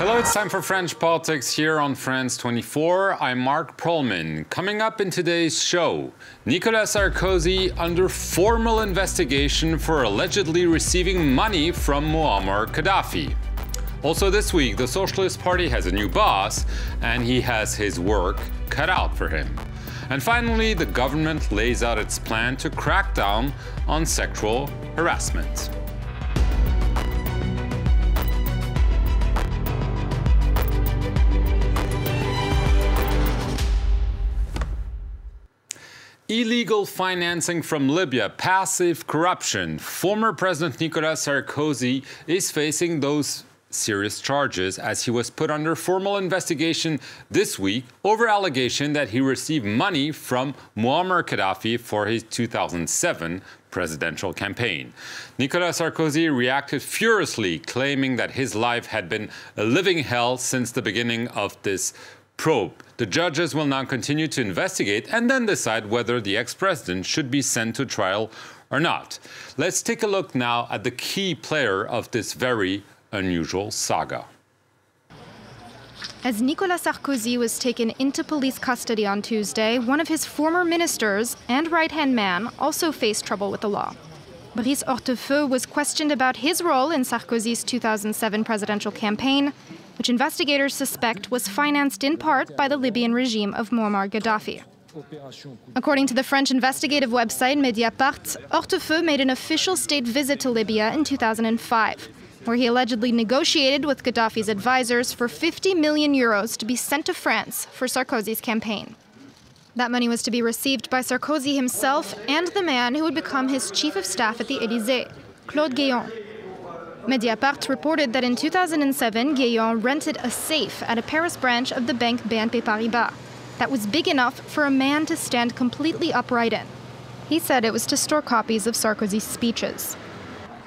Hello, it's time for French Politics here on France 24. I'm Mark Perlman. Coming up in today's show, Nicolas Sarkozy under formal investigation for allegedly receiving money from Muammar Gaddafi. Also this week, the Socialist Party has a new boss, and he has his work cut out for him. And finally, the government lays out its plan to crack down on sexual harassment. Illegal financing from Libya, passive corruption. Former President Nicolas Sarkozy is facing those serious charges as he was put under formal investigation this week over allegation that he received money from Muammar Gaddafi for his 2007 presidential campaign. Nicolas Sarkozy reacted furiously, claiming that his life had been a living hell since the beginning of this probe. The judges will now continue to investigate and then decide whether the ex-president should be sent to trial or not. Let's take a look now at the key player of this very unusual saga. As Nicolas Sarkozy was taken into police custody on Tuesday, one of his former ministers and right-hand man also faced trouble with the law. Brice Hortefeux was questioned about his role in Sarkozy's 2007 presidential campaign, which investigators suspect was financed in part by the Libyan regime of Muammar Gaddafi. According to the French investigative website Mediapart, Hortefeux made an official state visit to Libya in 2005, where he allegedly negotiated with Gaddafi's advisors for 50 million euros to be sent to France for Sarkozy's campaign. That money was to be received by Sarkozy himself and the man who would become his chief of staff at the Élysée, Claude Guéant. Mediapart reported that in 2007, Guéant rented a safe at a Paris branch of the bank BNP Paribas that was big enough for a man to stand completely upright in. He said it was to store copies of Sarkozy's speeches.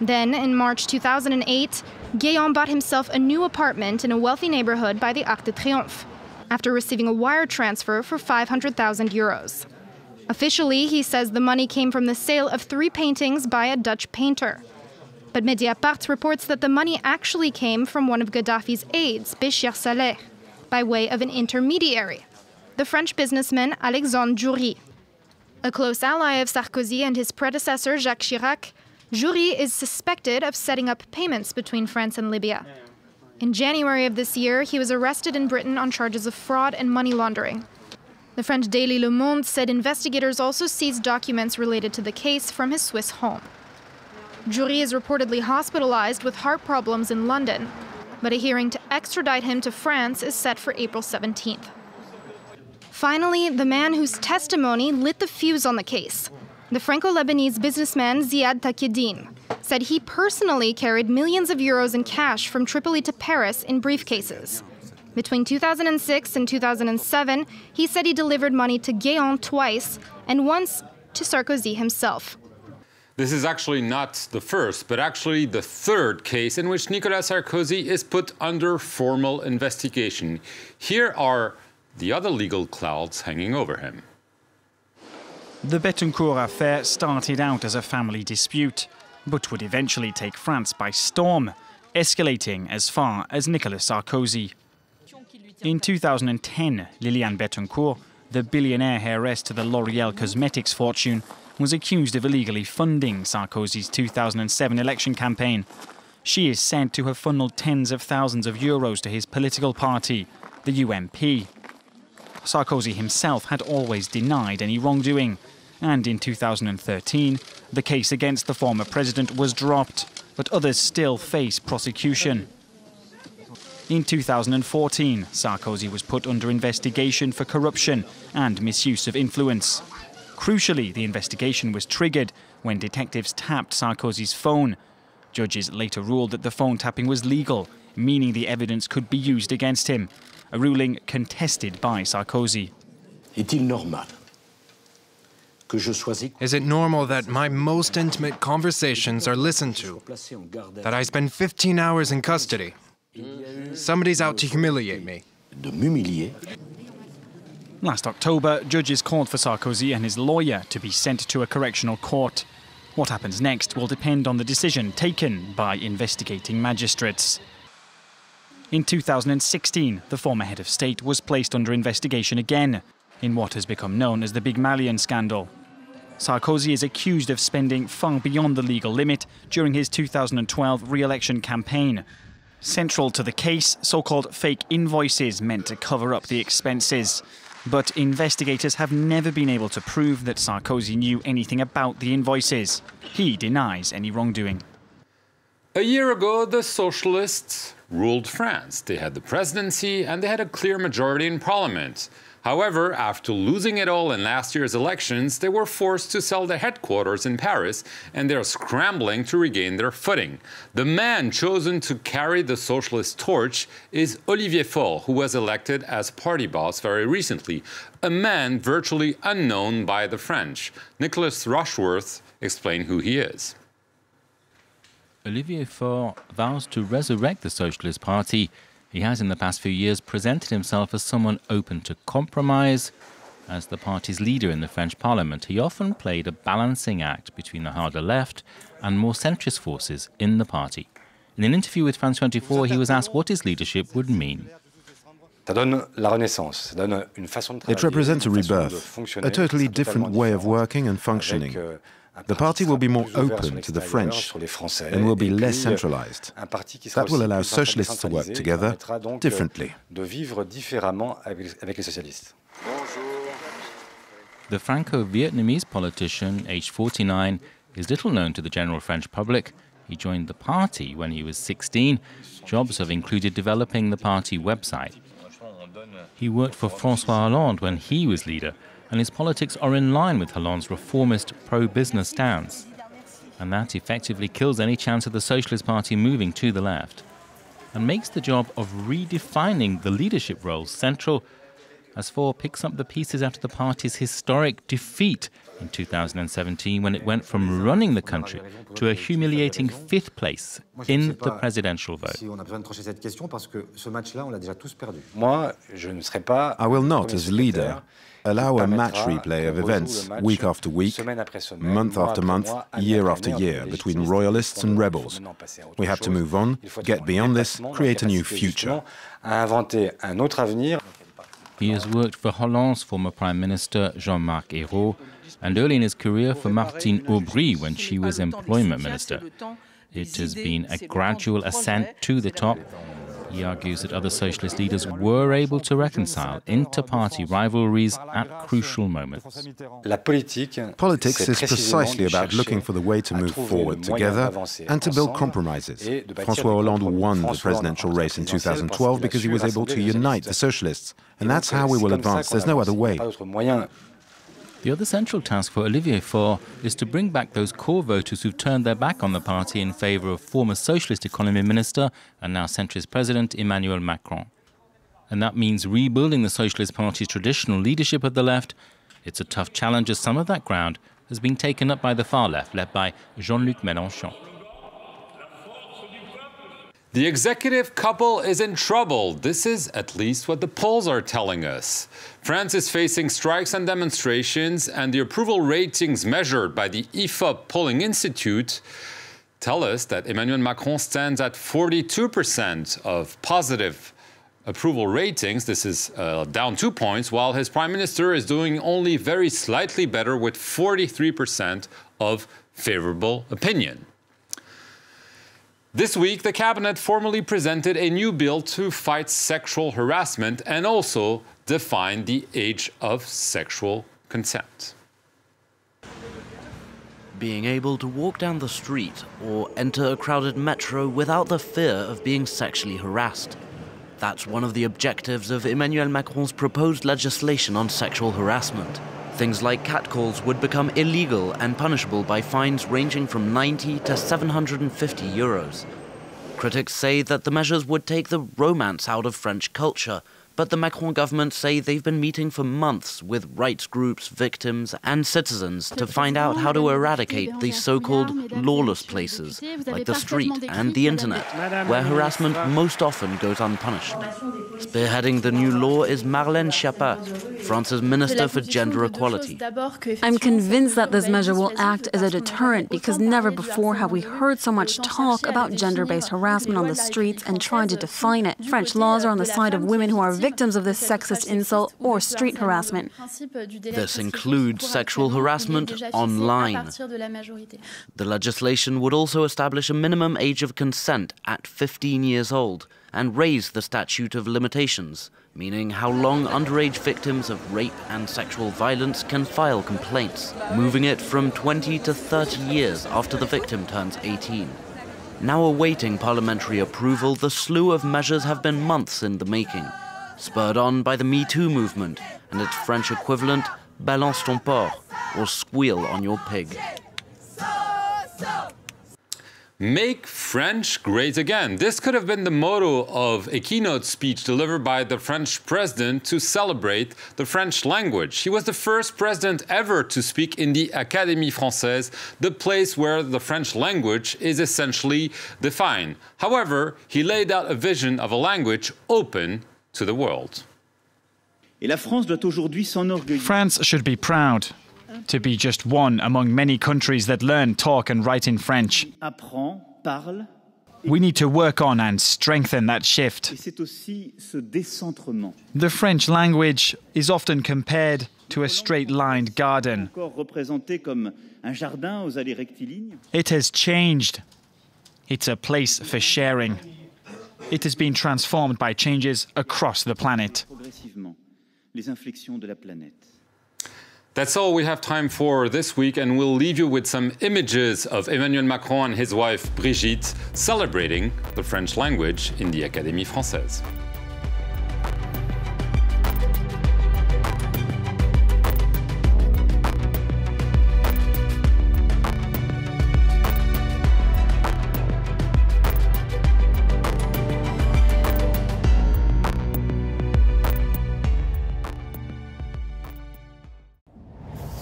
Then, in March 2008, Guéant bought himself a new apartment in a wealthy neighborhood by the Arc de Triomphe, after receiving a wire transfer for 500,000 euros. Officially, he says the money came from the sale of 3 paintings by a Dutch painter. But Mediapart reports that the money actually came from one of Gaddafi's aides, Béchir Saleh, by way of an intermediary, the French businessman Alexandre Jury. A close ally of Sarkozy and his predecessor, Jacques Chirac, Jury is suspected of setting up payments between France and Libya. In January of this year, he was arrested in Britain on charges of fraud and money laundering. The French daily Le Monde said investigators also seized documents related to the case from his Swiss home. Jury is reportedly hospitalized with heart problems in London, but a hearing to extradite him to France is set for April 17th. Finally, the man whose testimony lit the fuse on the case, the Franco-Lebanese businessman Ziad Taqieddine, said he personally carried millions of euros in cash from Tripoli to Paris in briefcases. Between 2006 and 2007, he said he delivered money to Guéant twice and once to Sarkozy himself. This is actually not the first, but actually the third case in which Nicolas Sarkozy is put under formal investigation. Here are the other legal clouds hanging over him. The Bettencourt affair started out as a family dispute, but would eventually take France by storm, escalating as far as Nicolas Sarkozy. In 2010, Liliane Bettencourt, the billionaire heiress to the L'Oréal cosmetics fortune, was accused of illegally funding Sarkozy's 2007 election campaign. She is said to have funneled tens of thousands of euros to his political party, the UMP. Sarkozy himself had always denied any wrongdoing, and in 2013, the case against the former president was dropped, but others still face prosecution. In 2014, Sarkozy was put under investigation for corruption and misuse of influence. Crucially, the investigation was triggered when detectives tapped Sarkozy's phone. Judges later ruled that the phone tapping was legal, meaning the evidence could be used against him, a ruling contested by Sarkozy. Is it normal that my most intimate conversations are listened to? That I spend 15 hours in custody? Somebody's out to humiliate me. Last October, judges called for Sarkozy and his lawyer to be sent to a correctional court. What happens next will depend on the decision taken by investigating magistrates. In 2016, the former head of state was placed under investigation again, in what has become known as the Big Malian scandal. Sarkozy is accused of spending far beyond the legal limit during his 2012 re-election campaign. Central to the case, so-called fake invoices meant to cover up the expenses. But investigators have never been able to prove that Sarkozy knew anything about the invoices. He denies any wrongdoing. A year ago, the Socialists ruled France. They had the presidency and they had a clear majority in parliament. However, after losing it all in last year's elections, they were forced to sell their headquarters in Paris, and they are scrambling to regain their footing. The man chosen to carry the socialist torch is Olivier Faure, who was elected as party boss very recently, a man virtually unknown by the French. Nicholas Rushworth explained who he is. Olivier Faure vows to resurrect the Socialist Party. He has in the past few years presented himself as someone open to compromise. As the party's leader in the French parliament, he often played a balancing act between the harder left and more centrist forces in the party. In an interview with France 24, he was asked what his leadership would mean. It represents a rebirth, a totally different way of working and functioning. The party will be more open to the French and will be less centralized. That will allow socialists to work together differently. The Franco-Vietnamese politician, aged 49, is little known to the general French public. He joined the party when he was 16. Jobs have included developing the party website. He worked for François Hollande when he was leader, and his politics are in line with Hollande's reformist pro-business stance. And that effectively kills any chance of the Socialist Party moving to the left, and makes the job of redefining the leadership roles central, as Faure picks up the pieces after the party's historic defeat in 2017, when it went from running the country to a humiliating 5th place in the presidential vote. I will not, as leader, allow a match replay of events week after week, month after month, year after year, between royalists and rebels. We have to move on, get beyond this, create a new future. He has worked for Hollande's former Prime Minister Jean-Marc Ayrault, and early in his career for Martine Aubry when she was Employment Minister. It has been a gradual ascent to the top. He argues that other socialist leaders were able to reconcile inter-party rivalries at crucial moments. Politics is precisely about looking for the way to move forward together and to build compromises. François Hollande won the presidential race in 2012 because he was able to unite the socialists. And that's how we will advance. There's no other way. The other central task for Olivier Faure is to bring back those core voters who've turned their back on the party in favour of former Socialist Economy Minister and now centrist President Emmanuel Macron. And that means rebuilding the Socialist Party's traditional leadership of the left. It's a tough challenge, as some of that ground has been taken up by the far left, led by Jean-Luc Mélenchon. The executive couple is in trouble. This is at least what the polls are telling us. France is facing strikes and demonstrations, and the approval ratings measured by the IFOP Polling Institute tell us that Emmanuel Macron stands at 42% of positive approval ratings. This is down 2 points, while his prime minister is doing only very slightly better with 43% of favorable opinion. This week, the cabinet formally presented a new bill to fight sexual harassment and also define the age of sexual consent. Being able to walk down the street or enter a crowded metro without the fear of being sexually harassed. That's one of the objectives of Emmanuel Macron's proposed legislation on sexual harassment. Things like catcalls would become illegal and punishable by fines ranging from 90 to 750 euros. Critics say that the measures would take the romance out of French culture, But the Macron government say they've been meeting for months with rights groups, victims and citizens to find out how to eradicate these so-called lawless places, like the street and the internet, where harassment most often goes unpunished. Spearheading the new law is Marlène Schiappa, France's Minister for Gender Equality. I'm convinced that this measure will act as a deterrent because never before have we heard so much talk about gender-based harassment on the streets and trying to define it. French laws are on the side of women who are victims of this sexist insult or street harassment. This includes sexual harassment online. The legislation would also establish a minimum age of consent at 15 years old and raise the statute of limitations, meaning how long underage victims of rape and sexual violence can file complaints, moving it from 20 to 30 years after the victim turns 18. Now awaiting parliamentary approval, the slew of measures have been months in the making, spurred on by the Me Too movement and its French equivalent, Balance ton porc, or squeal on your pig. Make French great again. This could have been the motto of a keynote speech delivered by the French president to celebrate the French language. He was the first president ever to speak in the Académie Française, the place where the French language is essentially defined. However, he laid out a vision of a language open to the world. France should be proud to be just one among many countries that learn, talk and write in French. We need to work on and strengthen that shift. The French language is often compared to a straight-lined garden. It has changed. It's a place for sharing. It has been transformed by changes across the planet. That's all we have time for this week, and we'll leave you with some images of Emmanuel Macron and his wife Brigitte celebrating the French language in the Académie Française.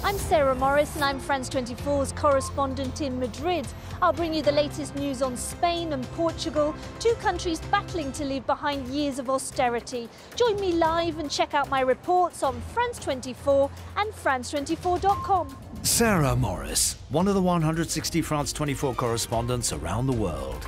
I'm Sarah Morris and I'm France 24's correspondent in Madrid. I'll bring you the latest news on Spain and Portugal, two countries battling to leave behind years of austerity. Join me live and check out my reports on France 24 and France24.com. Sarah Morris, one of the 160 France 24 correspondents around the world.